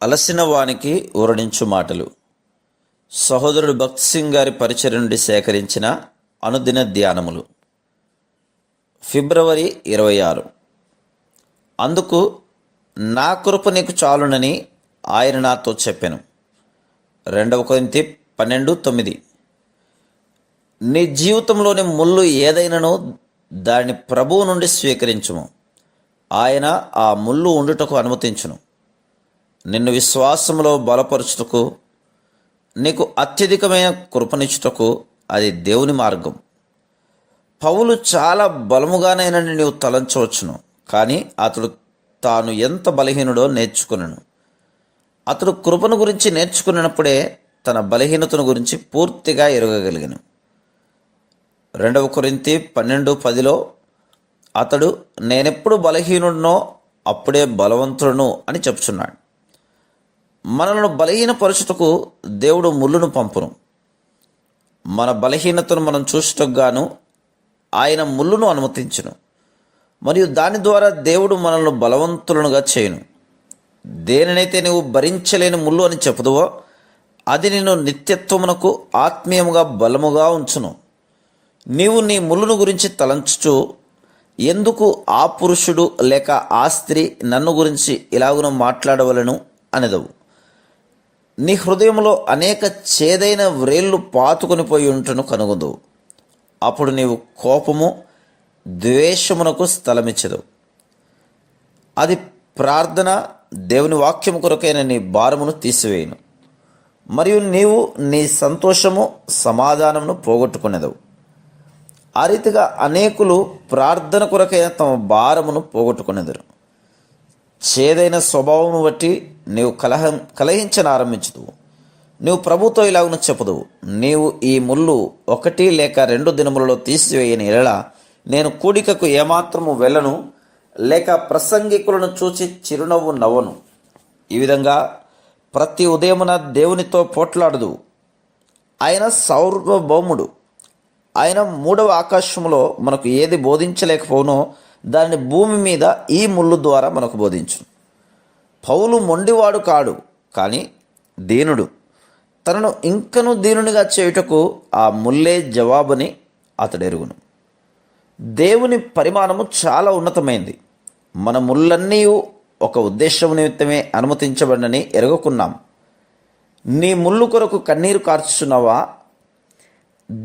అలసిన వానికి ఊరడించు మాటలు. సహోదరుడు భక్త్ సింగ్ గారి పరిచయ నుండి సేకరించిన అనుదిన ధ్యానములు. ఫిబ్రవరి 26. అందుకు నా కృప నీకు చాలునని ఆయన నాతో చెప్పెను. 2 కొరింథీ 12:9. నీ జీవితంలోని ముళ్ళు ఏదైనానో దాన్ని ప్రభువు నుండి స్వీకరించుము. ఆయన ఆ ముళ్ళు ఉండుటకు అనుమతించును. నిన్ను విశ్వాసంలో బలపరచుటకు, నీకు అత్యధికమైన కృపనిచ్చుటకు అది దేవుని మార్గం. పౌలు చాలా బలముగానైనని నీవు తలంచవచ్చును, కానీ అతడు తాను ఎంత బలహీనుడో నేర్చుకున్నాను. అతడు కృపను గురించి నేర్చుకున్నప్పుడే తన బలహీనతను గురించి పూర్తిగా ఎరగగలిగాను. 2 కొరింథీ 12:10లో అతడు నేనెప్పుడు బలహీనుడినో అప్పుడే బలవంతుడును అని చెప్తున్నాడు. మనలను బలహీనపరచుటకు దేవుడు ముళ్ళును పంపును. మన బలహీనతను మనం చూచుటకు గాను ఆయన ముళ్ళును అనుమతించును. మరియు దాని ద్వారా దేవుడు మనల్ని బలవంతులనుగా చేయును. దేనినైతే నువ్వు భరించలేని ముళ్ళు అని చెప్పుదువో అది నిన్ను నిత్యత్వమునకు ఆత్మీయముగా బలముగా ఉంచును. నీవు నీ ముళ్ళును గురించి తలంచుచు, ఎందుకు ఆ పురుషుడు లేక ఆ స్త్రీ నన్ను గురించి ఇలాగున మాట్లాడవలను అనేదవు. నీ హృదయంలో అనేక చేదైన వ్రేళ్ళు పాతుకొని పోయి ఉంటను కనుగొందువు. అప్పుడు నీవు కోపము, ద్వేషమునకు స్థలమిచ్చదు. అది ప్రార్థన, దేవుని వాక్యము కొరకైన నీ భారమును తీసివేయును. మరియు నీవు నీ సంతోషము, సమాధానమును పోగొట్టుకునేదవు. ఆ రీతిగా అనేకులు ప్రార్థన కొరకైన తమ భారమును పోగొట్టుకునేదరు. చేదైన స్వభావము బట్టి నీవు కలహించనారంభించుదువు. నీవు ప్రభుతో ఇలాగున చెప్పుదువు, నీవు ఈ ముళ్ళు 1 లేక 2 దినములలో తీసివేయని ఎడల నేను కూడికకు ఏమాత్రము వెళ్ళను, లేక ప్రసంగికులను చూచి చిరునవ్వు నవ్వను. ఈ విధంగా ప్రతి ఉదయమున దేవునితో పోట్లాడదు. ఆయన సార్వభౌముడు. ఆయన 3వ ఆకాశములో మనకు ఏది బోధించలేకపోనో దాన్ని భూమి మీద ఈ ముళ్ళు ద్వారా మనకు బోధించు. పౌలు మొండివాడు కాడు, కానీ దీనుడు. తనను ఇంకను దీనునిగా చేయుటకు ఆ ముల్లే జవాబుని అతడెరుగును. దేవుని పరిమాణము చాలా ఉన్నతమైంది. మన ముళ్ళన్నీ ఒక ఉద్దేశం నిమిత్తమే అనుమతించబడినని ఎరగకున్నాం. నీ ముళ్ళు కొరకు కన్నీరు కార్చుచున్నావా?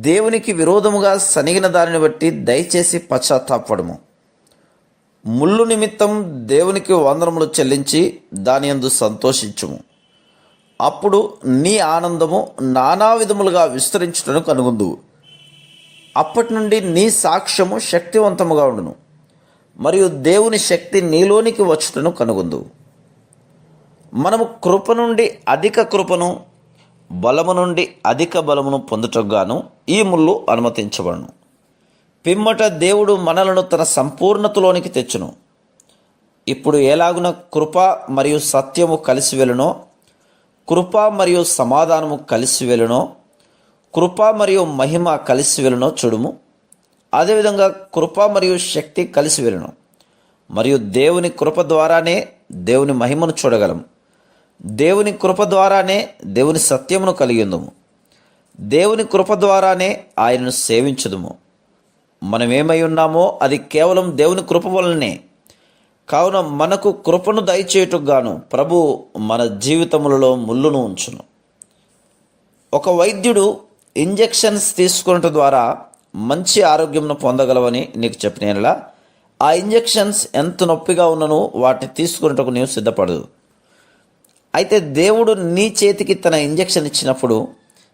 దేవునికి విరోధముగా సనిగిన దానిని బట్టి దయచేసి పశ్చాత్తాపడము. ముళ్ళు నిమిత్తం దేవునికి వందనములు చెల్లించి దాని యందు సంతోషించుము. అప్పుడు నీ ఆనందము నానా విధములుగా విస్తరించుటను కనుగొందువు. అప్పటి నుండి నీ సాక్ష్యము శక్తివంతముగా ఉండును, మరియు దేవుని శక్తి నీలోనికి వచ్చుటను కనుగొందువు. మనము కృప నుండి అధిక కృపను, బలము నుండి అధిక బలమును పొందుటకుగాను ఈ ముళ్ళు అనుమతించబడును. పిమ్మట దేవుడు మనలను తన సంపూర్ణతలోనికి తెచ్చును. ఇప్పుడు ఎలాగున కృప మరియు సత్యము కలిసి వెళ్ళునో, కృప మరియు సమాధానము కలిసి వెళ్ళునో, కృప మరియు మహిమ కలిసి వెళ్ళునో చూడుము. అదేవిధంగా కృప మరియు శక్తి కలిసి వెళ్ళును. మరియు దేవుని కృప ద్వారానే దేవుని మహిమను చూడగలము. దేవుని కృప ద్వారానే దేవుని సత్యమును కలిగి ఉందుము. దేవుని కృప ద్వారానే ఆయనను సేవించుదుము. మనమేమై ఉన్నామో అది కేవలం దేవుని కృప వలనే. కావున మనకు కృపను దయచేయుటకు గాను ప్రభు మన జీవితములలో ముళ్ళును ఉంచును. ఒక వైద్యుడు ఇంజెక్షన్స్ తీసుకున్నట ద్వారా మంచి ఆరోగ్యంను పొందగలవని నీకు చెప్పినలా ఆ ఇంజెక్షన్స్ ఎంత నొప్పిగా ఉన్నను వాటిని తీసుకున్నటకు నీవు సిద్ధపడదు. అయితే దేవుడు నీ చేతికి తన ఇంజెక్షన్ ఇచ్చినప్పుడు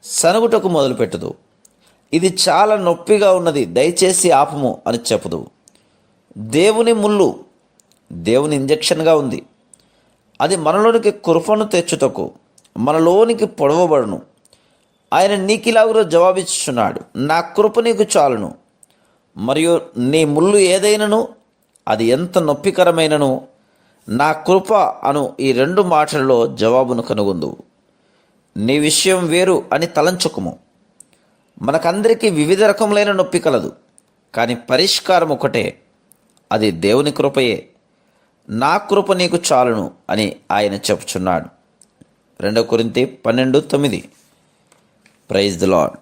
సనుగుటకు మొదలుపెట్టదు. ఇది చాలా నొప్పిగా ఉన్నది, దయచేసి ఆపము అని చెప్పదు. దేవుని ముళ్ళు దేవుని ఇంజెక్షన్గా ఉంది. అది మనలోనికి కృపను తెచ్చుటకు మనలోనికి పొడవబడును. ఆయన నీకిలాగులో జవాబిచ్చుచున్నాడు, నా కృప నీకు చాలును. మరియు నీ ముళ్ళు ఏదైనను, అది ఎంత నొప్పికరమైనను, నా కృప అను ఈ 2 మాటలలో జవాబును కనుగొందువు. నీ విషయం వేరు అని తలంచుకుము. మనకందరికీ వివిధ రకములైన నొప్పి కలదు, కానీ పరిష్కారం ఒకటే, అది దేవుని కృపయే. నా కృప నీకు చాలును అని ఆయన చెప్పుచున్నాడు. 2 కొరింథీ 12:9. Praise the lord.